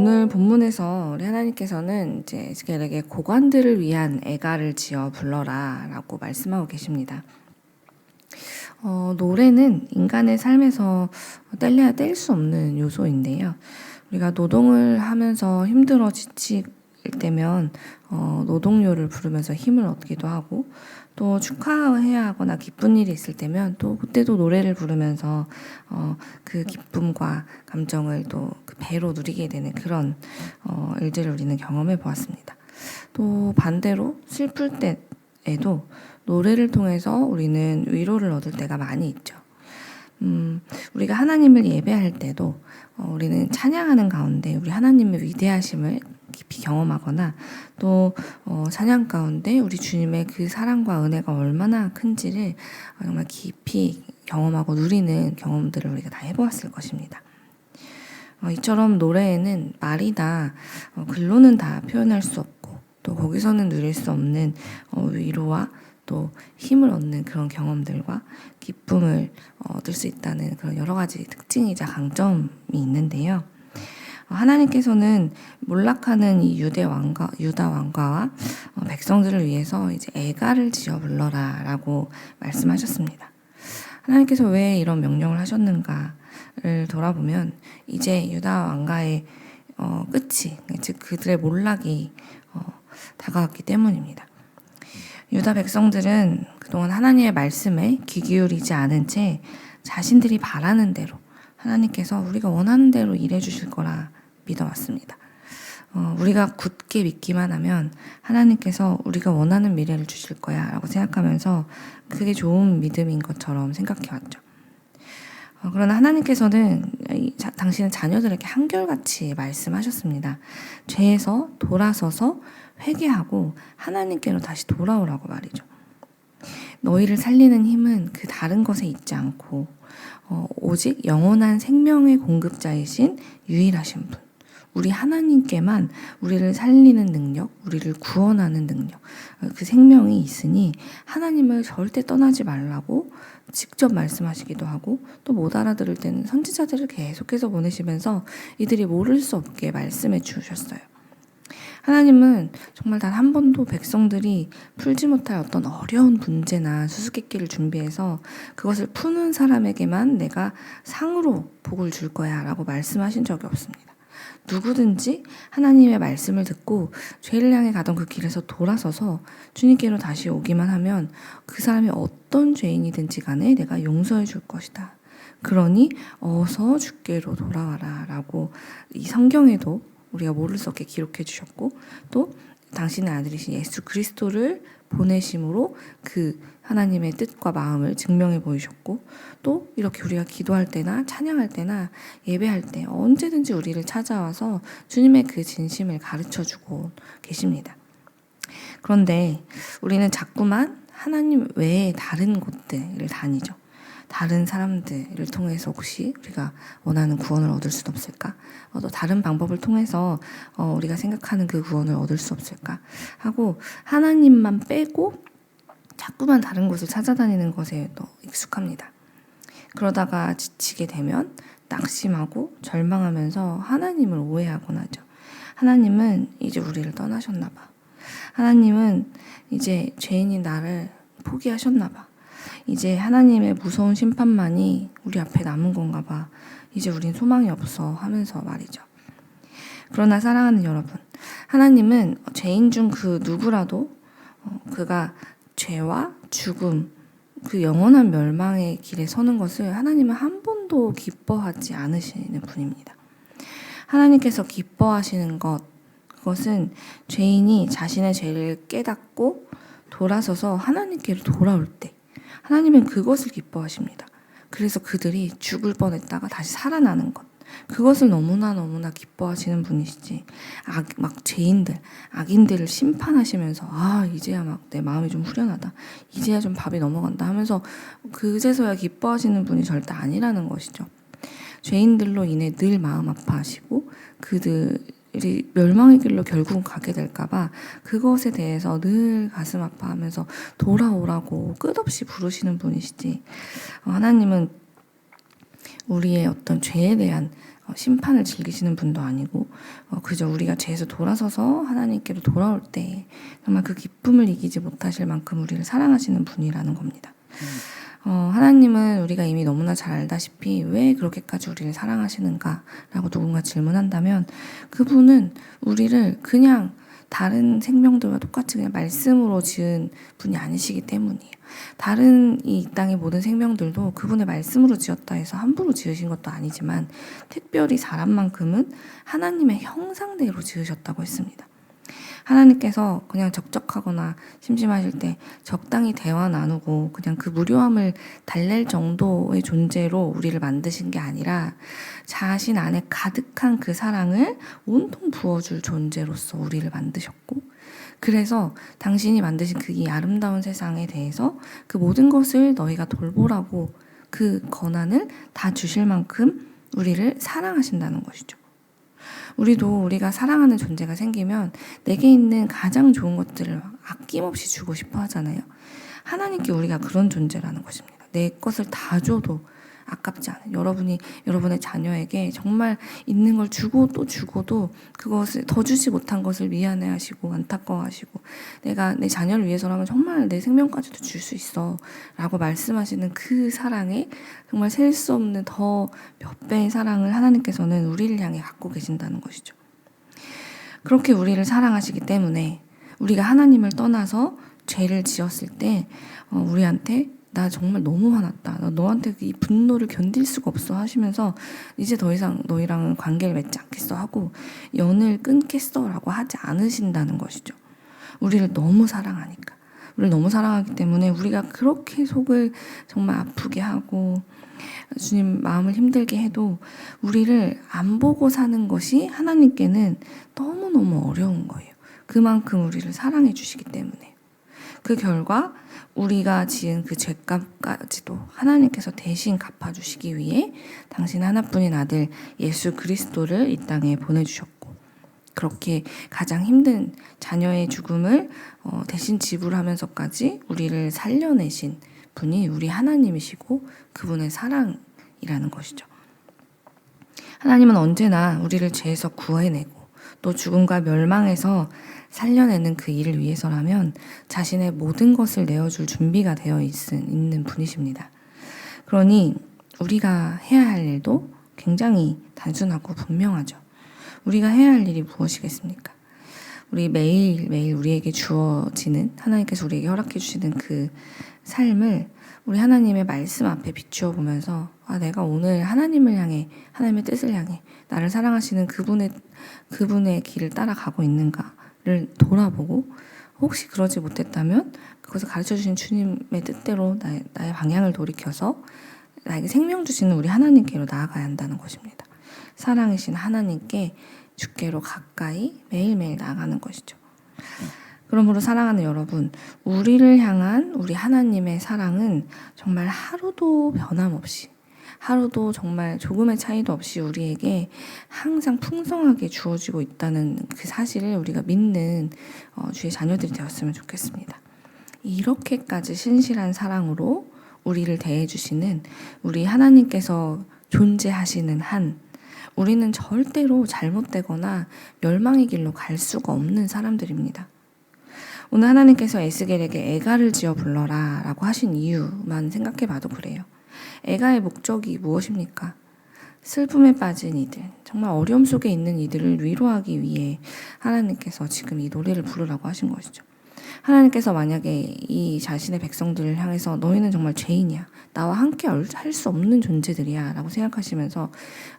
오늘 본문에서 우리 하나님께서는 이제 에스겔에게 고관들을 위한 애가를 지어 불러라 라고 말씀하고 계십니다. 노래는 인간의 삶에서 뗄래야 뗄 수 없는 요소인데요. 우리가 노동을 하면서 힘들어 지칠 때면 노동요를 부르면서 힘을 얻기도 하고, 또 축하해야 하거나 기쁜 일이 있을 때면 또 그때도 노래를 부르면서 그 기쁨과 감정을 또 그 배로 누리게 되는 그런 일들을 우리는 경험해 보았습니다. 또 반대로 슬플 때에도 노래를 통해서 우리는 위로를 얻을 때가 많이 있죠. 우리가 하나님을 예배할 때도 우리는 찬양하는 가운데 우리 하나님의 위대하심을 깊이 경험하거나, 또 찬양 가운데 우리 주님의 그 사랑과 은혜가 얼마나 큰지를 정말 깊이 경험하고 누리는 경험들을 우리가 다 해보았을 것입니다. 이처럼 노래에는 말이다, 글로는 다 표현할 수 없고, 또 거기서는 누릴 수 없는 위로와 또 힘을 얻는 그런 경험들과 기쁨을 얻을 수 있다는 그런 여러 가지 특징이자 강점이 있는데요. 하나님께서는 몰락하는 이 유다 왕가와 백성들을 위해서 이제 애가를 지어 불러라라고 말씀하셨습니다. 하나님께서 왜 이런 명령을 하셨는가를 돌아보면 이제 유다 왕가의 끝이, 즉 그들의 몰락이 다가왔기 때문입니다. 유다 백성들은 그동안 하나님의 말씀에 귀 기울이지 않은 채 자신들이 바라는 대로 하나님께서 우리가 원하는 대로 일해 주실 거라 믿어왔습니다. 우리가 굳게 믿기만 하면 하나님께서 우리가 원하는 미래를 주실 거야 라고 생각하면서 그게 좋은 믿음인 것처럼 생각해왔죠. 그러나 하나님께서는 당신의 자녀들에게 한결같이 말씀하셨습니다. 죄에서 돌아서서 회개하고 하나님께로 다시 돌아오라고 말이죠. 너희를 살리는 힘은 그 다른 것에 있지 않고 오직 영원한 생명의 공급자이신 유일하신 분, 우리 하나님께만 우리를 살리는 능력, 우리를 구원하는 능력, 그 생명이 있으니 하나님을 절대 떠나지 말라고 직접 말씀하시기도 하고, 또 못 알아들을 때는 선지자들을 계속해서 보내시면서 이들이 모를 수 없게 말씀해 주셨어요. 하나님은 정말 단 한 번도 백성들이 풀지 못할 어떤 어려운 문제나 수수께끼를 준비해서 그것을 푸는 사람에게만 내가 상으로 복을 줄 거야 라고 말씀하신 적이 없습니다. 누구든지 하나님의 말씀을 듣고 죄를 향해 가던 그 길에서 돌아서서 주님께로 다시 오기만 하면 그 사람이 어떤 죄인이든지 간에 내가 용서해 줄 것이다. 그러니 어서 주께로 돌아와라 라고 이 성경에도 우리가 모를 수 없게 기록해 주셨고, 또 당신의 아들이신 예수 그리스도를 보내심으로 그 하나님의 뜻과 마음을 증명해 보이셨고, 또 이렇게 우리가 기도할 때나 찬양할 때나 예배할 때 언제든지 우리를 찾아와서 주님의 그 진심을 가르쳐주고 계십니다. 그런데 우리는 자꾸만 하나님 외에 다른 곳들을 다니죠. 다른 사람들을 통해서 혹시 우리가 원하는 구원을 얻을 수 없을까? 또 다른 방법을 통해서 우리가 생각하는 그 구원을 얻을 수 없을까? 하고 하나님만 빼고 자꾸만 다른 곳을 찾아다니는 것에 또 익숙합니다. 그러다가 지치게 되면 낙심하고 절망하면서 하나님을 오해하곤 하죠. 하나님은 이제 우리를 떠나셨나 봐. 하나님은 이제 죄인인 나를 포기하셨나 봐. 이제 하나님의 무서운 심판만이 우리 앞에 남은 건가 봐. 이제 우린 소망이 없어 하면서 말이죠. 그러나 사랑하는 여러분, 하나님은 죄인 중 그 누구라도 그가 죄와 죽음, 그 영원한 멸망의 길에 서는 것을 하나님은 한 번도 기뻐하지 않으시는 분입니다. 하나님께서 기뻐하시는 그것은 죄인이 자신의 죄를 깨닫고 돌아서서 하나님께로 돌아올 때 하나님은 그것을 기뻐하십니다. 그래서 그들이 죽을 뻔했다가 다시 살아나는 것, 그것을 너무나 기뻐하시는 분이시지, 막 죄인들, 악인들을 심판하시면서 이제야 막 내 마음이 좀 후련하다, 이제야 좀 밥이 넘어간다 하면서 그제서야 기뻐하시는 분이 절대 아니라는 것이죠. 죄인들로 인해 늘 마음 아파하시고 그들이 멸망의 길로 결국 가게 될까봐 그것에 대해서 늘 가슴 아파하면서 돌아오라고 끝없이 부르시는 분이시지, 하나님은 우리의 어떤 죄에 대한 심판을 즐기시는 분도 아니고 그저 우리가 죄에서 돌아서서 하나님께로 돌아올 때 정말 그 기쁨을 이기지 못하실 만큼 우리를 사랑하시는 분이라는 겁니다. 하나님은 우리가 이미 너무나 잘 알다시피 왜 그렇게까지 우리를 사랑하시는가라고 누군가 질문한다면 그분은 우리를 그냥 다른 생명들과 똑같이 그냥 말씀으로 지은 분이 아니시기 때문이에요. 다른 이 땅의 모든 생명들도 그분의 말씀으로 지었다 해서 함부로 지으신 것도 아니지만 특별히 사람만큼은 하나님의 형상대로 지으셨다고 했습니다. 하나님께서 그냥 적적하거나 심심하실 때 적당히 대화 나누고 그냥 그 무료함을 달랠 정도의 존재로 우리를 만드신 게 아니라 자신 안에 가득한 그 사랑을 온통 부어줄 존재로서 우리를 만드셨고 그래서 당신이 만드신 그 이 아름다운 세상에 대해서 그 모든 것을 너희가 돌보라고 그 권한을 다 주실 만큼 우리를 사랑하신다는 것이죠. 우리가 사랑하는 존재가 생기면 내게 있는 가장 좋은 것들을 아낌없이 주고 싶어 하잖아요. 하나님께 우리가 그런 존재라는 것입니다. 내 것을 다 줘도 아깝지 않아요. 여러분이 여러분의 자녀에게 정말 있는 걸 주고 또 주고도 그것을 더 주지 못한 것을 미안해하시고 안타까워하시고 내가 내 자녀를 위해서라면 정말 내 생명까지도 줄 수 있어 라고 말씀하시는 그 사랑에 정말 셀 수 없는 더 몇 배의 사랑을 하나님께서는 우리를 향해 갖고 계신다는 것이죠. 그렇게 우리를 사랑하시기 때문에 우리가 하나님을 떠나서 죄를 지었을 때 우리한테 나 정말 너무 화났다. 나 너한테 이 분노를 견딜 수가 없어 하시면서 이제 더 이상 너희랑은 관계를 맺지 않겠어 하고 연을 끊겠어 라고 하지 않으신다는 것이죠. 우리를 너무 사랑하니까. 우리를 너무 사랑하기 때문에 우리가 그렇게 속을 정말 아프게 하고 주님 마음을 힘들게 해도 우리를 안 보고 사는 것이 하나님께는 너무너무 어려운 거예요. 그만큼 우리를 사랑해 주시기 때문에. 그 결과 우리가 지은 그 죄값까지도 하나님께서 대신 갚아주시기 위해 당신 하나뿐인 아들 예수 그리스도를 이 땅에 보내주셨고 그렇게 가장 힘든 자녀의 죽음을 대신 지불하면서까지 우리를 살려내신 분이 우리 하나님이시고 그분의 사랑이라는 것이죠. 하나님은 언제나 우리를 죄에서 구해내고 또 죽음과 멸망에서 살려내는 그 일을 위해서라면 자신의 모든 것을 내어줄 준비가 되어 있는 분이십니다. 그러니 우리가 해야 할 일도 굉장히 단순하고 분명하죠. 우리가 해야 할 일이 무엇이겠습니까? 우리 매일매일 우리에게 주어지는 하나님께서 우리에게 허락해 주시는 그 삶을 우리 하나님의 말씀 앞에 비추어 보면서 내가 오늘 하나님을 향해 하나님의 뜻을 향해 나를 사랑하시는 그분의 길을 따라가고 있는가를 돌아보고 혹시 그러지 못했다면 그것을 가르쳐 주신 주님의 뜻대로 나의 방향을 돌이켜서 나에게 생명 주시는 우리 하나님께로 나아가야 한다는 것입니다. 사랑이신 하나님께 주께로 가까이 매일매일 나아가는 것이죠. 그러므로 사랑하는 여러분, 우리를 향한 우리 하나님의 사랑은 정말 하루도 변함없이 하루도 정말 조금의 차이도 없이 우리에게 항상 풍성하게 주어지고 있다는 그 사실을 우리가 믿는 주의 자녀들이 되었으면 좋겠습니다. 이렇게까지 신실한 사랑으로 우리를 대해주시는 우리 하나님께서 존재하시는 한 우리는 절대로 잘못되거나 멸망의 길로 갈 수가 없는 사람들입니다. 오늘 하나님께서 에스겔에게 애가를 지어 불러라 라고 하신 이유만 생각해 봐도 그래요. 애가의 목적이 무엇입니까? 슬픔에 빠진 이들, 정말 어려움 속에 있는 이들을 위로하기 위해 하나님께서 지금 이 노래를 부르라고 하신 것이죠. 하나님께서 만약에 이 자신의 백성들을 향해서 너희는 정말 죄인이야. 나와 함께 할 수 없는 존재들이야 라고 생각하시면서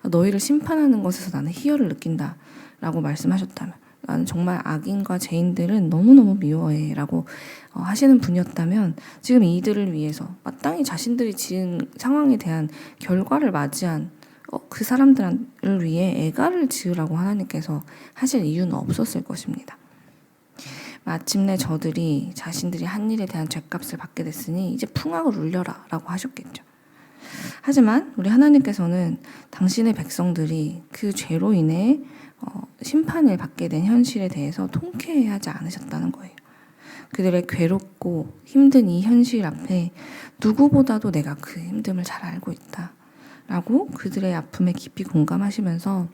너희를 심판하는 것에서 나는 희열을 느낀다 라고 말씀하셨다면 나는 정말 악인과 죄인들은 너무너무 미워해 라고 하시는 분이었다면 지금 이들을 위해서 마땅히 자신들이 지은 상황에 대한 결과를 맞이한 그 사람들을 위해 애가를 지으라고 하나님께서 하실 이유는 없었을 것입니다. 마침내 저들이 자신들이 한 일에 대한 죄값을 받게 됐으니 이제 풍악을 울려라 라고 하셨겠죠. 하지만 우리 하나님께서는 당신의 백성들이 그 죄로 인해 심판을 받게 된 현실에 대해서 통쾌해하지 않으셨다는 거예요. 그들의 괴롭고 힘든 이 현실 앞에 누구보다도 내가 그 힘듦을 잘 알고 있다 라고 그들의 아픔에 깊이 공감하시면서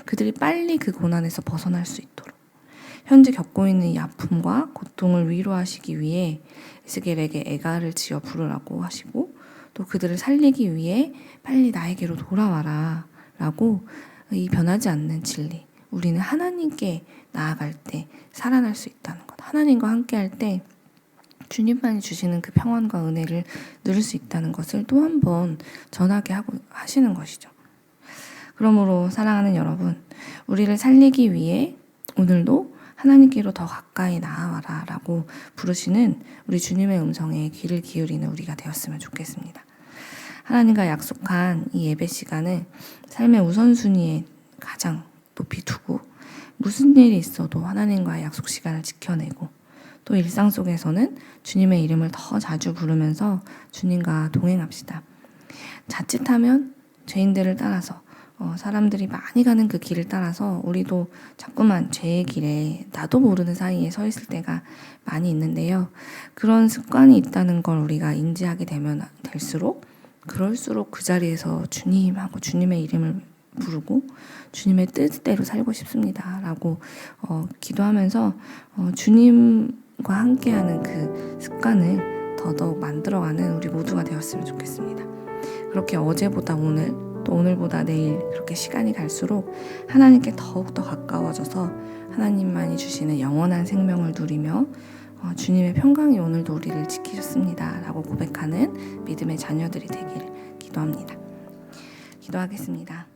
그들이 빨리 그 고난에서 벗어날 수 있도록 현재 겪고 있는 이 아픔과 고통을 위로하시기 위해 에스겔에게 애가를 지어 부르라고 하시고 또 그들을 살리기 위해 빨리 나에게로 돌아와라 라고 이 변하지 않는 진리, 우리는 하나님께 나아갈 때 살아날 수 있다는 것, 하나님과 함께 할 때 주님만이 주시는 그 평안과 은혜를 누릴 수 있다는 것을 또 한 번 전하게 하시는 것이죠. 그러므로 사랑하는 여러분, 우리를 살리기 위해 오늘도 하나님께로 더 가까이 나아와라 라고 부르시는 우리 주님의 음성에 귀를 기울이는 우리가 되었으면 좋겠습니다. 하나님과 약속한 이 예배 시간을 삶의 우선순위에 가장 높이 두고 무슨 일이 있어도 하나님과의 약속 시간을 지켜내고 또 일상 속에서는 주님의 이름을 더 자주 부르면서 주님과 동행합시다. 자칫하면 죄인들을 따라서 사람들이 많이 가는 그 길을 따라서 우리도 자꾸만 죄의 길에 나도 모르는 사이에 서 있을 때가 많이 있는데요. 그런 습관이 있다는 걸 우리가 인지하게 되면 될수록 그럴수록 그 자리에서 주님하고 주님의 이름을 부르고 주님의 뜻대로 살고 싶습니다 라고 기도하면서 주님과 함께하는 그 습관을 더더욱 만들어가는 우리 모두가 되었으면 좋겠습니다. 그렇게 어제보다 오늘 또 오늘보다 내일 그렇게 시간이 갈수록 하나님께 더욱더 가까워져서 하나님만이 주시는 영원한 생명을 누리며 주님의 평강이 오늘도 우리를 지키셨습니다 라고 고백하는 믿음의 자녀들이 되기를 기도합니다. 기도하겠습니다.